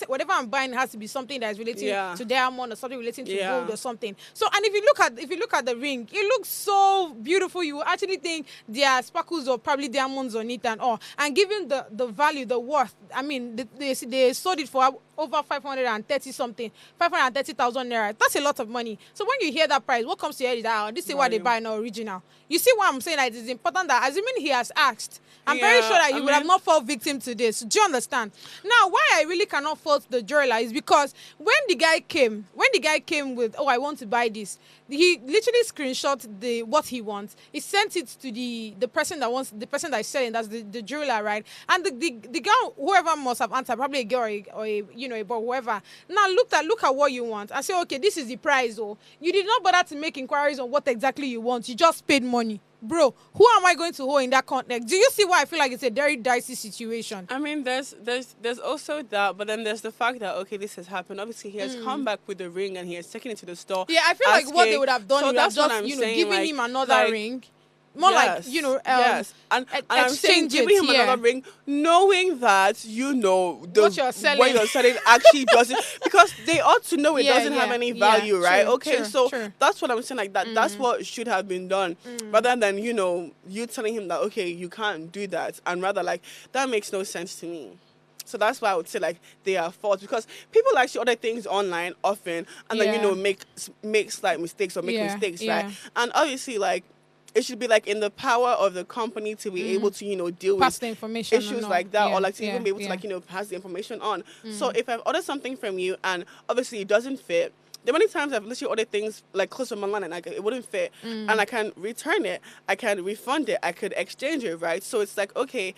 whatever I'm buying has to be something that is relating to diamond or something relating to gold or something. So, and if you look at the ring, it looks so beautiful. You will actually think there are sparkles or probably diamonds on it and all. And given the value, the worth, I mean, they sold it for over 530,000 naira. That's a lot of money. So when you hear that price, what comes to your head is that this is what they buy now original. You see what I'm saying? That it is important that, assuming he has asked, I'm very sure that he would have not fallen victim to this. Do you understand? Now, why I really cannot fault the jeweler is because when the guy came with, oh, I want to buy this, he literally screenshot what he wants. He sent it to the person that is selling, that's the jeweler, right? And the girl, whoever must have answered, probably a girl or a boy, whoever. Now look at what you want and say, okay, this is the price. Oh, you did not bother to make inquiries on what exactly you want. You just paid money. Bro, who am I going to hold in that context? Do you see why I feel like it's a very dicey situation? I mean, there's also that, but then there's the fact that, okay, this has happened. Obviously, he has come back with the ring and he has taken it to the store. Yeah, I feel like what they would have done, so that's just, giving him another ring. More yes, and I'm saying giving him another ring, knowing that what you're selling actually doesn't, because they ought to know it doesn't have any value, right? True, okay, true, so true. That's what I'm saying. Like that, that's what should have been done, rather than you telling him that, okay, you can't do that, and rather like that makes no sense to me. So that's why I would say like they are fault, because people actually order things online often and then make slight mistakes or make mistakes, right? And obviously like it should be like in the power of the company to be able to deal pass with the information issues like that, or like to even be able to like pass the information on. So if I've ordered something from you and obviously it doesn't fit, there are many times I've literally ordered things like close from online and it wouldn't fit, and I can return it, I can refund it, I could exchange it, right? So it's like, okay,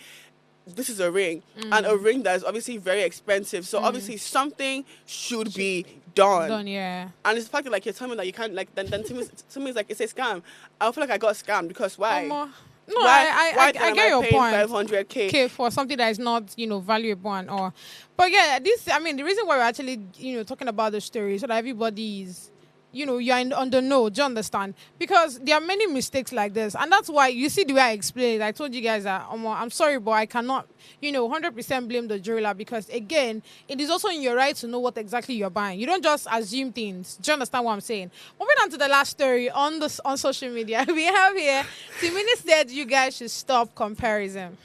this is a ring, and a ring that is obviously very expensive. So obviously something should be done. Yeah. And it's the fact that like you're telling me that you can't, like then to me it's like it's a scam. I feel like I got scammed, because why? No, why I get your point. 500K for something that is not valuable and all. But yeah, the reason why we're actually talking about the story so that everybody is you're on the know. Do you understand? Because there are many mistakes like this, and that's why you see the way I explained it. I told you guys that I'm sorry, but I cannot 100% blame the jeweler, because again, it is also in your right to know what exactly you're buying. You don't just assume things. Do you understand what I'm saying? Moving on to the last story on social media, we have here Timini said you guys should stop comparison.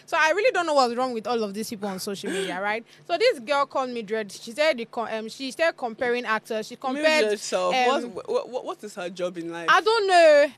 So I really don't know what's wrong with all of these people on social media, right? So this girl called Mildred. She said she started comparing actors. She compared herself. What is her job in life? I don't know.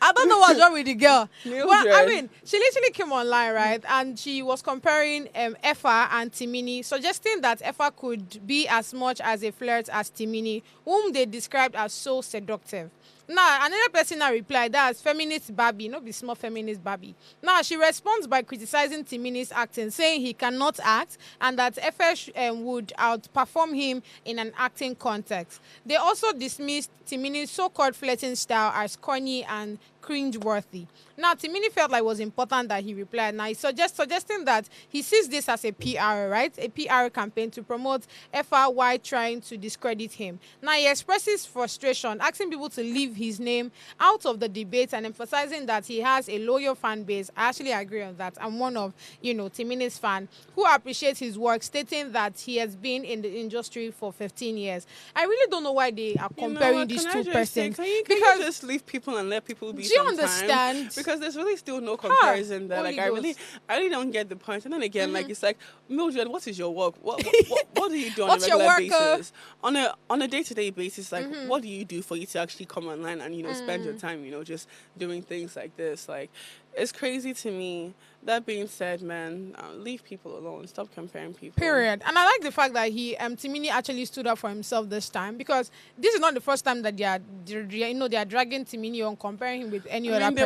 I don't know what's wrong with the girl. Well, I mean, she literally came online, right? And she was comparing Effa and Timini, suggesting that Effa could be as much as a flirt as Timini, whom they described as so seductive. Now, another person now replied, that's feminist Barbie, not be small feminist Barbie. Now, she responds by criticizing Timini's acting, saying he cannot act and that Effa would outperform him in an acting context. They also dismissed Timini's so-called flirting style as corny and cringe-worthy. Now, Timini felt like it was important that he replied. Now, he's suggesting that he sees this as a PR, right? A PR campaign to promote Effa while trying to discredit him. Now, he expresses frustration, asking people to leave his name out of the debate and emphasizing that he has a loyal fan base. I actually agree on that. I'm one of, Timini's fan who appreciates his work, stating that he has been in the industry for 15 years. I really don't know why they are comparing these two persons. Can you just leave people and let people be? Do you understand? Because there's really still no comparison there. Like I really don't get the point. And then again, like it's like, Mildred, what is your work? What do you do on a regular basis? On a day-to-day basis, like what do you do for you to actually come online and spend your time, just doing things like this? Like it's crazy to me. That being said, man, leave people alone. Stop comparing people. Period. And I like the fact that Timini actually stood up for himself this time, because this is not the first time that they are dragging Timini on, comparing him with any other person.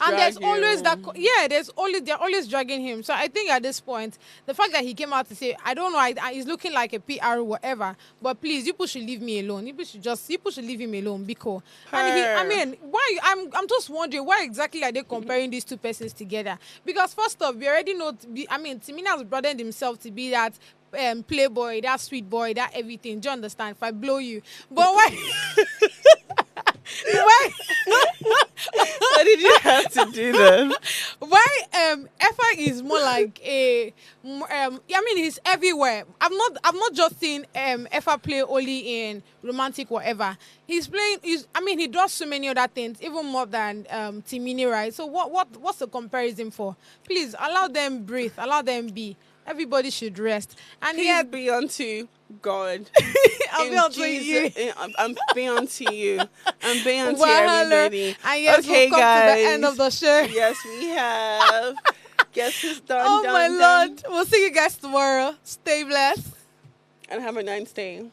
And there's always that. They're always dragging him. So I think at this point, the fact that he came out to say, I don't know, he's looking like a PR or whatever, but please, you people should leave me alone. You people should leave him alone, Biko. And why? I'm just wondering, why exactly are they comparing these two persons together? Because first off, we already know. Timina has broadened himself to be that playboy, that sweet boy, that everything. Do you understand? If I blow you, but why? Why? Why did you have to do that? Why Effa is more like a he's everywhere. I'm not just seeing Effa play only in romantic whatever. He does so many other things, even more than Timini, right? So what's the comparison for? Please allow them breathe, allow them be. Everybody should rest. And Please be unto God. I'll be unto you. I'm be unto you. I'm be unto Well, everybody. And yes, okay, we've come guys. to the end of the show. Yes, we have. Guess who's done? Oh done, my done. Lord. We'll see you guys tomorrow. Stay blessed. And have a nice day.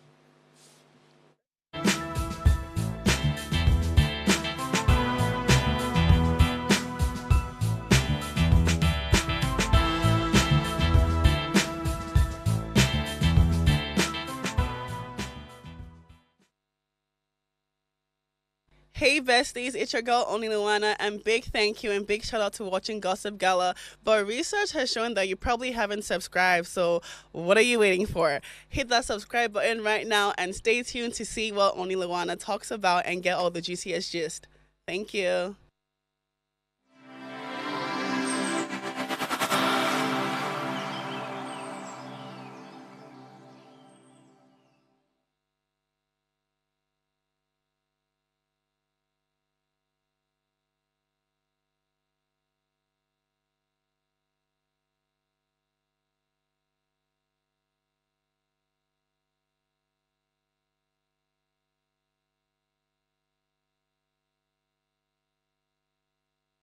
Hey besties, it's your girl Only Luana, and big thank you and big shout out to watching Gossip Gala. But research has shown that you probably haven't subscribed, so what are you waiting for? Hit that subscribe button right now and stay tuned to see what Only Luana talks about and get all the juiciest gist. Thank you.